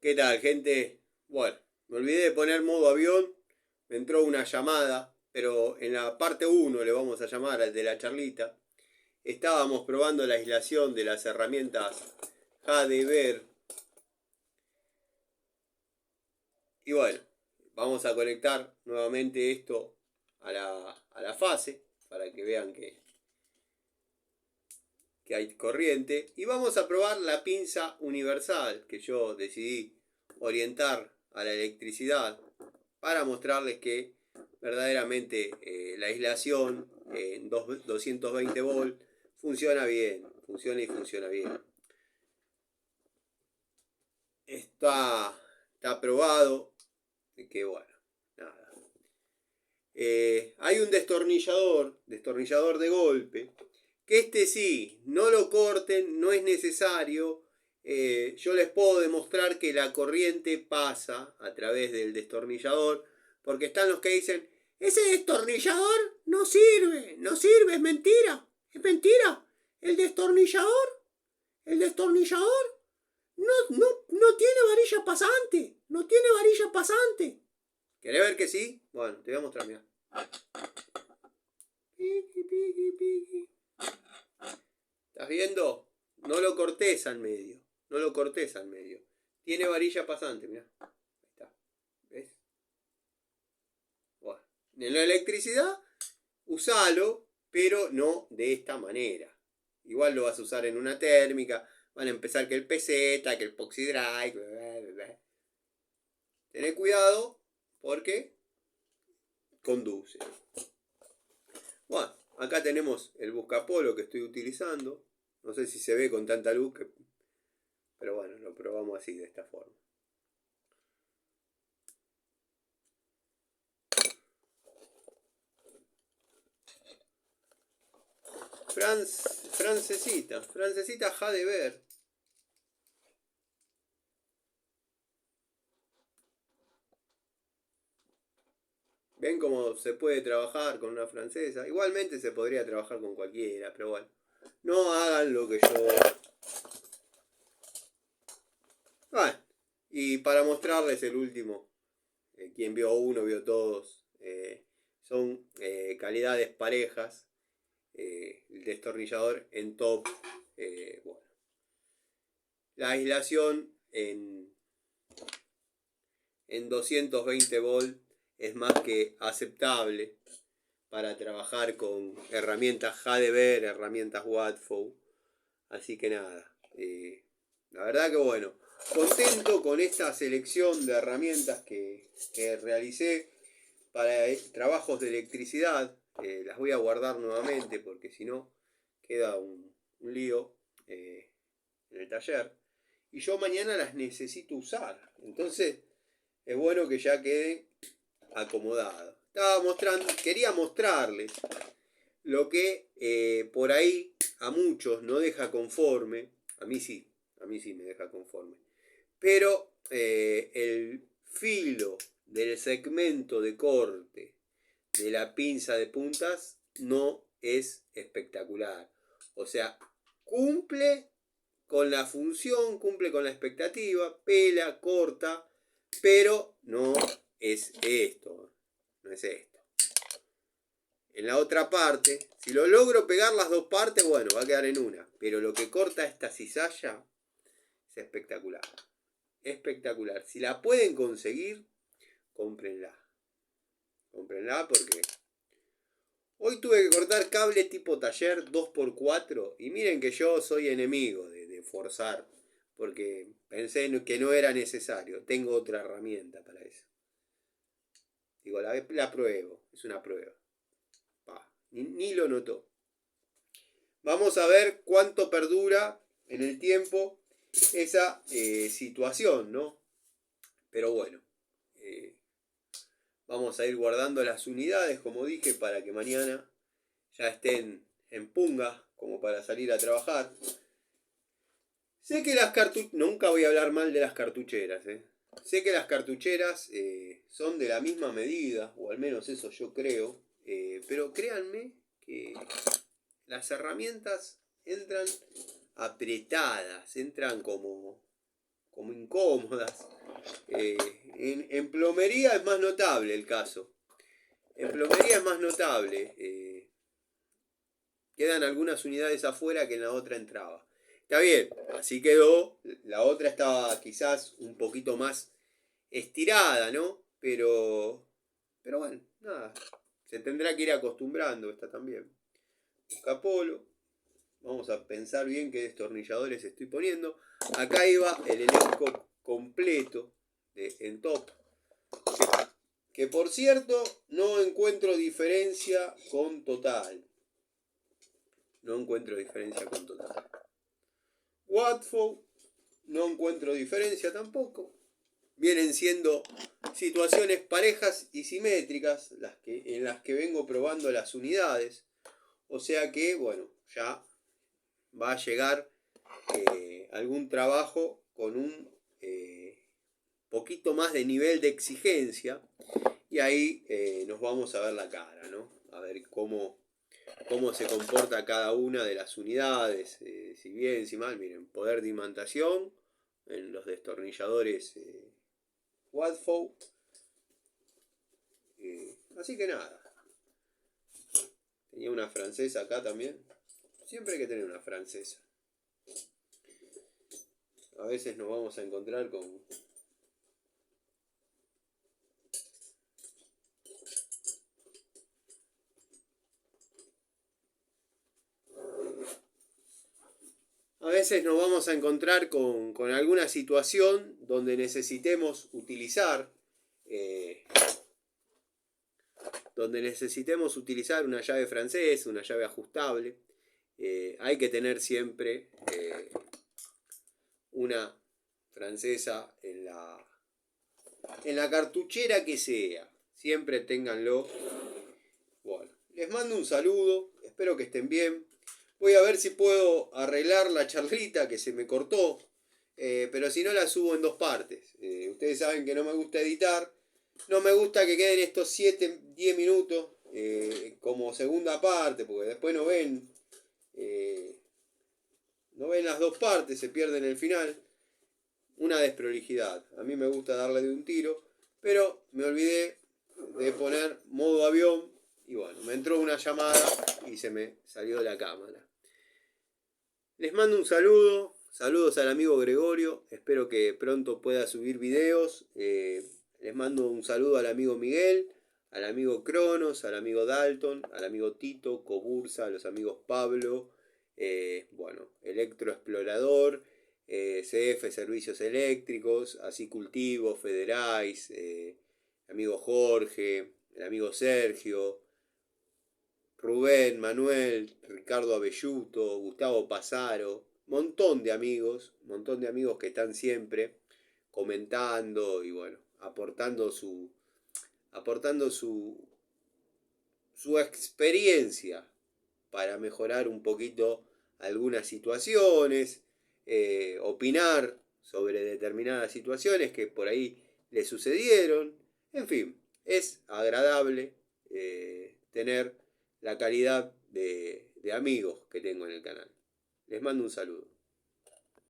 ¿Qué tal, gente? Bueno, me olvidé de poner modo avión, me entró una llamada, pero en la parte uno le vamos a llamar al de la charlita. Estábamos probando la aislación de las herramientas HDVR y bueno, vamos a conectar nuevamente esto a la fase para que vean que hay corriente y vamos a probar la pinza universal que yo decidí orientar a la electricidad para mostrarles que verdaderamente la aislación en 220 volt funciona bien, funciona bien. Está probado que bueno, nada. Hay un destornillador de golpe, que este sí, no lo corten, no es necesario. Yo les puedo demostrar que la corriente pasa a través del destornillador, porque están los que dicen, ese destornillador no sirve, no sirve, es mentira, es mentira. El destornillador no tiene varilla pasante, no tiene varilla pasante. ¿Querés ver que sí? Bueno, te voy a mostrar, mira. ¿Estás viendo? No lo cortés al medio. No lo cortés al medio. Tiene varilla pasante, mirá. Ahí está. ¿Ves? Bueno. En la electricidad, usalo, pero no de esta manera. Igual lo vas a usar en una térmica. Van a empezar que el PZ, que el Epoxy Dry. Tené cuidado porque conduce. Bueno, acá tenemos el buscapolo que estoy utilizando. No sé si se ve con tanta luz, pero bueno, lo probamos así, de esta forma. Francesita HDVR. ¿Ven cómo se puede trabajar con una francesa? Igualmente se podría trabajar con cualquiera, pero bueno. No hagan lo que yo... Bueno, y para mostrarles el último, quien vio uno, vio todos. Son calidades parejas. El destornillador en top. Bueno. La aislación en 220 volt es más que aceptable para trabajar con herramientas HDVR, herramientas Wattfo. Así que nada, la verdad que bueno, contento con esta selección de herramientas que realicé para trabajos de electricidad. Las voy a guardar nuevamente porque si no queda un lío en el taller. Y yo mañana las necesito usar. Entonces es bueno que ya quede acomodado. Quería mostrarles lo que por ahí a muchos no deja conforme. A mí sí me deja conforme. Pero el filo del segmento de corte de la pinza de puntas no es espectacular. O sea, cumple con la función, cumple con la expectativa, pela, corta, pero no es esto. No es esto. En la otra parte, si lo logro pegar las dos partes, bueno, va a quedar en una. Pero lo que corta esta cizalla es espectacular. Espectacular. Si la pueden conseguir, cómprenla. Cómprenla porque hoy tuve que cortar cable tipo taller 2x4 y miren que yo soy enemigo de forzar porque pensé que no era necesario. Tengo otra herramienta para eso. Digo, la pruebo. Es una prueba. Ni lo notó. Vamos a ver cuánto perdura en el tiempo esa situación, ¿no? Pero bueno, vamos a ir guardando las unidades, como dije, para que mañana ya estén en punga, como para salir a trabajar. Sé que las cartucheras, nunca voy a hablar mal de las cartucheras, sé que las cartucheras son de la misma medida, o al menos eso yo creo, pero créanme que las herramientas entran apretadas, entran como como incómodas. En plomería es más notable el caso. En plomería es más notable. Quedan algunas unidades afuera que en la otra entraba. Está bien, así quedó. La otra estaba quizás un poquito más estirada, ¿no? Pero bueno, nada. Se tendrá que ir acostumbrando esta también. Buscapolo. Vamos a pensar bien qué destornilladores estoy poniendo. Acá iba el elenco completo en top. Que por cierto no encuentro diferencia con total. No encuentro diferencia con total. Watford no encuentro diferencia tampoco. Vienen siendo situaciones parejas y simétricas en las que vengo probando las unidades. O sea que, bueno, ya va a llegar algún trabajo con un poquito más de nivel de exigencia. Y ahí nos vamos a ver la cara, ¿no? A ver cómo se comporta cada una de las unidades, si bien, si mal, miren, poder de imantación en los destornilladores Watford. Así que nada, tenía una francesa acá también, siempre hay que tener una francesa. A veces nos vamos a encontrar con alguna situación donde necesitemos utilizar una llave francesa, una llave ajustable. Hay que tener siempre una francesa en la cartuchera que sea. Siempre ténganlo. Bueno, les mando un saludo. Espero que estén bien. Voy a ver si puedo arreglar la charlita que se me cortó. Pero si no, la subo en 2 partes. Ustedes saben que no me gusta editar. No me gusta que queden estos 7-10 minutos como segunda parte, porque después no ven las 2 partes, se pierden el final. Una desprolijidad. A mí me gusta darle de un tiro, pero me olvidé de poner modo avión y bueno, me entró una llamada y se me salió de la cámara. Les mando un saludo. Saludos al amigo Gregorio. Espero que pronto pueda subir videos. Les mando un saludo al amigo Miguel, al amigo Cronos, al amigo Dalton, al amigo Tito, Cobursa, a los amigos Pablo, Electroexplorador, CF Servicios Eléctricos, Así Cultivo, Federais, amigo Jorge, el amigo Sergio, Rubén, Manuel, Ricardo Abelluto, Gustavo Pasaro, montón de amigos que están siempre comentando y bueno, aportando su experiencia para mejorar un poquito algunas situaciones, opinar sobre determinadas situaciones que por ahí le sucedieron. En fin, es agradable tener la calidad de amigos que tengo en el canal. Les mando un saludo.